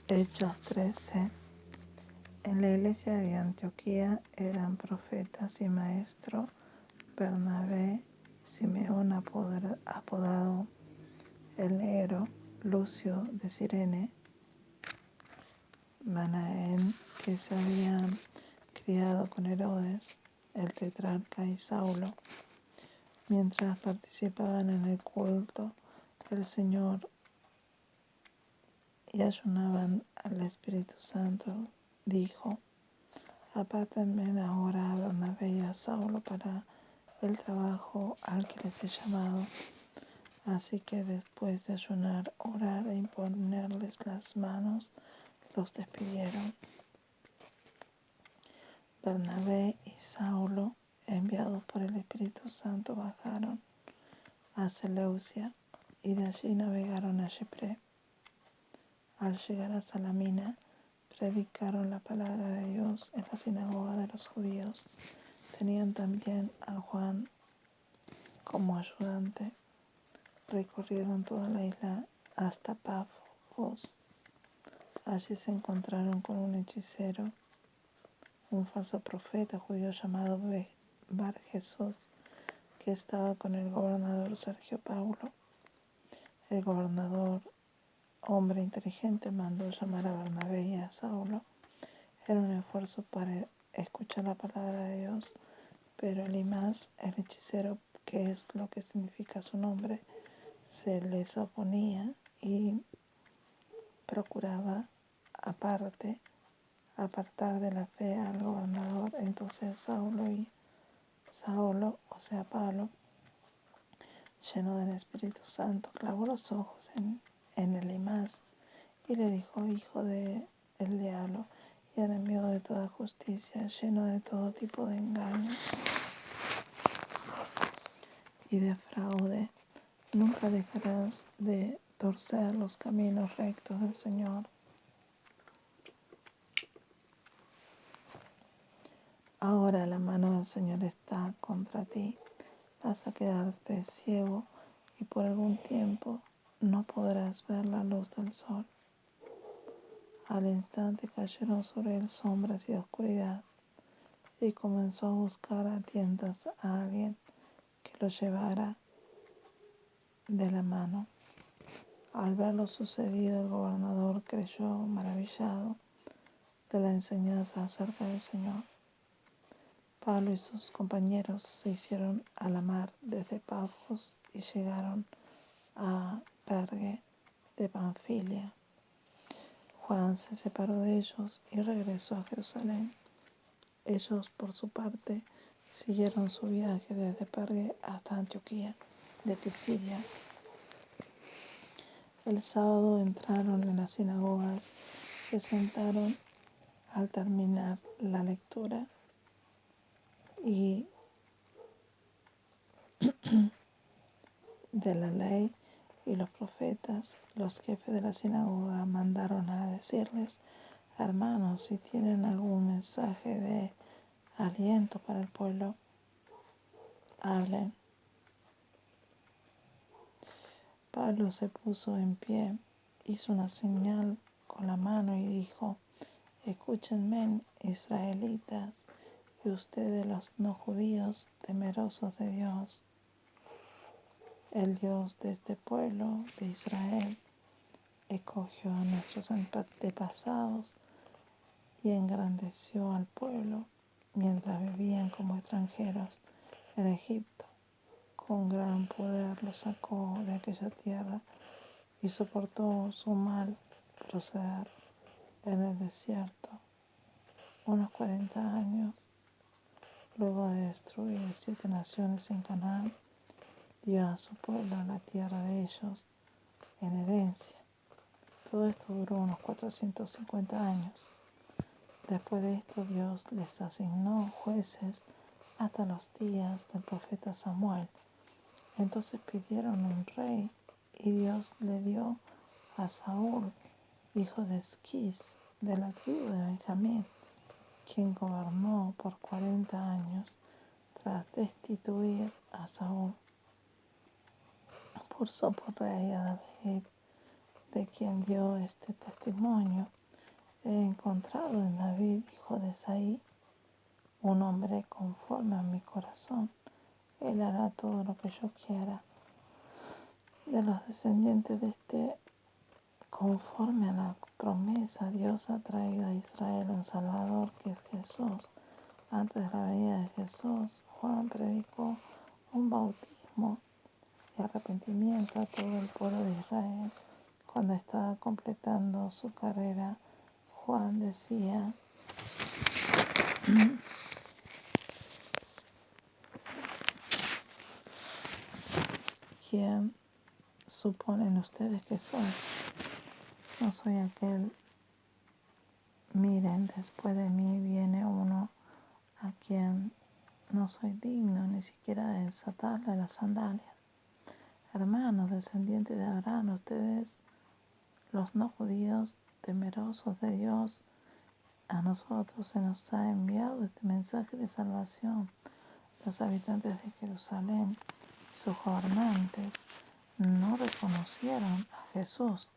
Hechos 13. En la iglesia de Antioquía eran profetas y maestros Bernabé, Simeón apodado el Negro, Lucio de Cirene, Manaén, que se habían criado con Herodes, el tetrarca, y Saulo. Mientras participaban en el culto del Señor y ayunaban al Espíritu Santo, dijo: apártenme ahora a Bernabé y a Saulo para el trabajo al que les he llamado. Así que después de ayunar, orar e imponerles las manos, los despidieron. Bernabé y Saulo, enviados por el Espíritu Santo, bajaron a Seleucia y de allí navegaron a Chipre. Al llegar a Salamina, predicaron la palabra de Dios en la sinagoga de los judíos. Tenían también a Juan como ayudante. Recorrieron toda la isla hasta Pafos. Allí se encontraron con un hechicero, un falso profeta judío llamado Bar Jesús, que estaba con el gobernador Sergio Paulo. El gobernador, hombre inteligente, mandó llamar a Bernabé y a Saulo. Era un esfuerzo para escuchar la palabra de Dios, pero Elimas, el hechicero, que es lo que significa su nombre, se les oponía y procuraba apartar de la fe al gobernador. Entonces Saulo, o sea Pablo, lleno del Espíritu Santo, clavó los ojos en Elimas y le dijo: hijo del diablo y enemigo de toda justicia, lleno de todo tipo de engaño y de fraude, ¿nunca dejarás de torcer los caminos rectos del Señor? Ahora la mano del Señor está contra ti. Vas a quedarte ciego y por algún tiempo no podrás ver la luz del sol. Al instante cayeron sobre él sombras y oscuridad, y comenzó a buscar a tientas a alguien que lo llevara de la mano. Al ver lo sucedido, el gobernador creyó maravillado de la enseñanza acerca del Señor. Pablo y sus compañeros se hicieron a la mar desde Pafos y llegaron a Perge de Panfilia. Juan se separó de ellos y regresó a Jerusalén. Ellos, por su parte, siguieron su viaje desde Perge hasta Antioquía de Pisidia. El sábado entraron en las sinagogas, se sentaron al terminar la lectura y de la ley y los profetas. Los jefes de la sinagoga mandaron a decirles: hermanos, si tienen algún mensaje de aliento para el pueblo, hablen. Pablo se puso en pie, hizo una señal con la mano y dijo: escúchenme, israelitas, y ustedes los no judíos, temerosos de Dios. El Dios de este pueblo de Israel escogió a nuestros antepasados y engrandeció al pueblo mientras vivían como extranjeros en Egipto. Con gran poder los sacó de aquella tierra y soportó su mal proceder en el desierto unos 40 años. Luego de destruir 7 naciones en Canaán, dio a su pueblo la tierra de ellos en herencia. Todo esto duró unos 450 años. Después de esto, Dios les asignó jueces hasta los días del profeta Samuel. Entonces pidieron un rey y Dios le dio a Saúl, hijo de Esquís, de la tribu de Benjamín, quien gobernó por 40 años. Tras destituir a Saúl, puso por rey a David de quien dio este testimonio, he encontrado en David, hijo de Isaí, un hombre conforme a mi corazón. Él hará todo lo que yo quiera. De los descendientes de este, conforme a la promesa, Dios ha traído a Israel un Salvador, que es Jesús. Antes de la venida de Jesús, Juan predicó un bautismo de arrepentimiento a todo el pueblo de Israel. Cuando estaba completando su carrera, Juan decía: ¿quién suponen ustedes que soy? No soy aquel. Miren, después de mí viene uno a quien no soy digno ni siquiera de desatarle las sandalias. Hermanos, descendientes de Abraham, ustedes, los no judíos, temerosos de Dios, a nosotros se nos ha enviado este mensaje de salvación. Los habitantes de Jerusalén, sus gobernantes, no reconocieron a Jesús.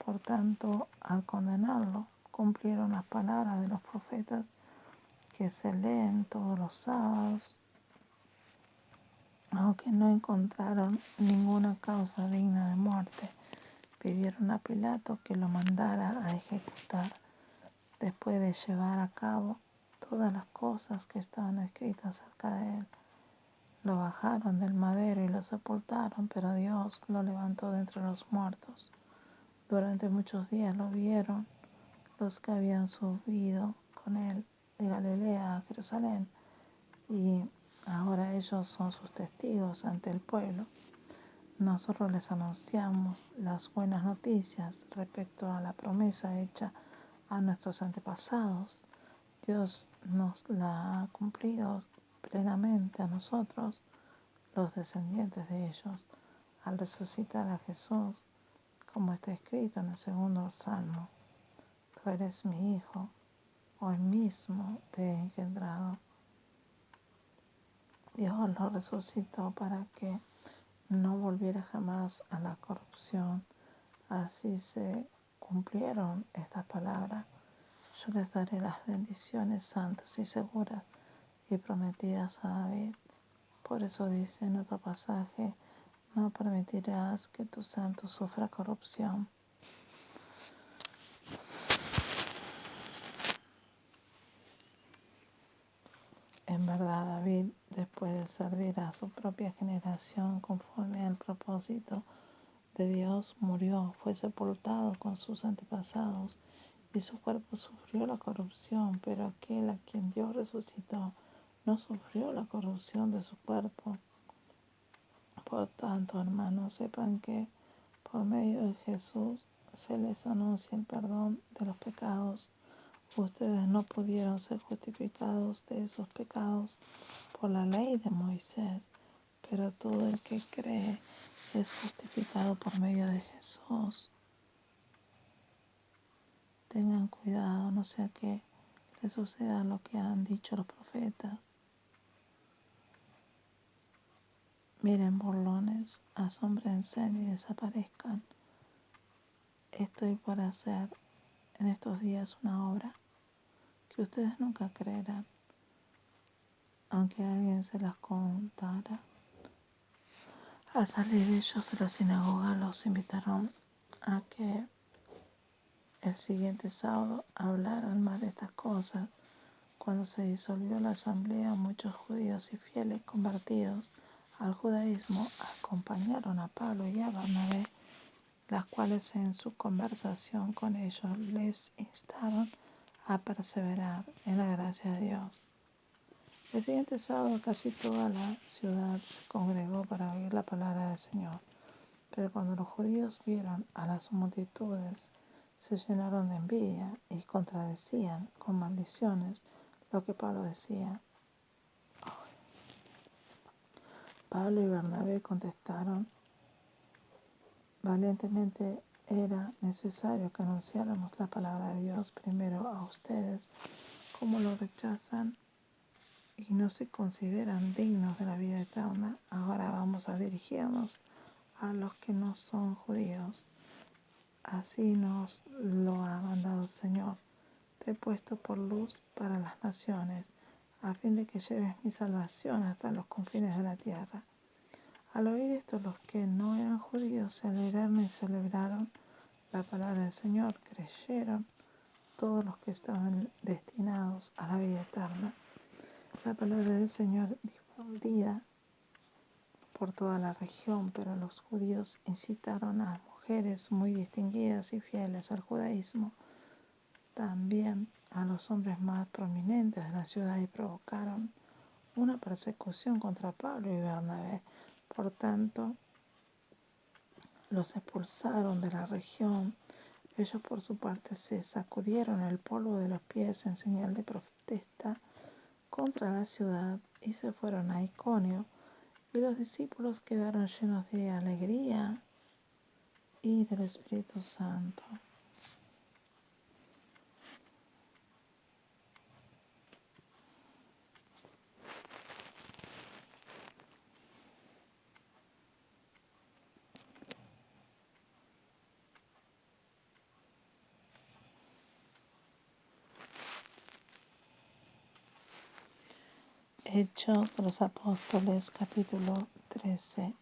Por tanto, al condenarlo, cumplieron las palabras de los profetas que se leen todos los sábados, aunque no encontraron ninguna causa digna de muerte. Pidieron a Pilato que lo mandara a ejecutar. Después de llevar a cabo todas las cosas que estaban escritas acerca de él, lo bajaron del madero y lo sepultaron, pero Dios lo levantó de entre los muertos. Durante muchos días lo vieron los que habían subido con él de Galilea a Jerusalén, y ahora ellos son sus testigos ante el pueblo. Nosotros les anunciamos las buenas noticias respecto a la promesa hecha a nuestros antepasados. Dios nos la ha cumplido plenamente a nosotros, los descendientes de ellos, al resucitar a Jesús, como está escrito en el segundo Salmo: tú eres mi hijo, hoy mismo te he engendrado. Dios lo resucitó para que no volviera jamás a la corrupción. Así se cumplieron estas palabras: yo les daré las bendiciones santas y seguras y prometidas a David. Por eso dice en otro pasaje: no permitirás que tu santo sufra corrupción. En verdad, David, después de servir a su propia generación conforme al propósito de Dios, murió, fue sepultado con sus antepasados, y su cuerpo sufrió la corrupción, pero aquel a quien Dios resucitó no sufrió la corrupción de su cuerpo. Por tanto, hermanos, sepan que por medio de Jesús se les anuncia el perdón de los pecados. Ustedes no pudieron ser justificados de esos pecados por la ley de Moisés, pero todo el que cree es justificado por medio de Jesús. Tengan cuidado, no sea que les suceda lo que han dicho los profetas. Miren, burlones, asómbrense y desaparezcan. Estoy por hacer en estos días una obra que ustedes nunca creerán, aunque alguien se las contara. Al salir ellos de la sinagoga, los invitaron a que el siguiente sábado hablaran más de estas cosas. Cuando se disolvió la asamblea, muchos judíos y fieles convertidos al judaísmo acompañaron a Pablo y a Bernabé, las cuales en su conversación con ellos les instaron a perseverar en la gracia de Dios. El siguiente sábado casi toda la ciudad se congregó para oír la palabra del Señor. Pero cuando los judíos vieron a las multitudes, se llenaron de envidia y contradecían con maldiciones lo que Pablo decía. Pablo y Bernabé contestaron: valientemente era necesario que anunciáramos la palabra de Dios primero a ustedes. Como lo rechazan y no se consideran dignos de la vida eterna, ahora vamos a dirigirnos a los que no son judíos. Así nos lo ha mandado el Señor. Te he puesto por luz para las naciones, a fin de que lleves mi salvación hasta los confines de la tierra. Al oír esto, los que no eran judíos se alegraron y celebraron la palabra del Señor. Creyeron todos los que estaban destinados a la vida eterna. La palabra del Señor difundida por toda la región, pero los judíos incitaron a mujeres muy distinguidas y fieles al judaísmo, también a los hombres más prominentes de la ciudad, y provocaron una persecución contra Pablo y Bernabé. Por tanto, los expulsaron de la región. Ellos por su parte se sacudieron el polvo de los pies en señal de protesta contra la ciudad y se fueron a Iconio, y los discípulos quedaron llenos de alegría y del Espíritu Santo. Hechos de los Apóstoles, capítulo 13.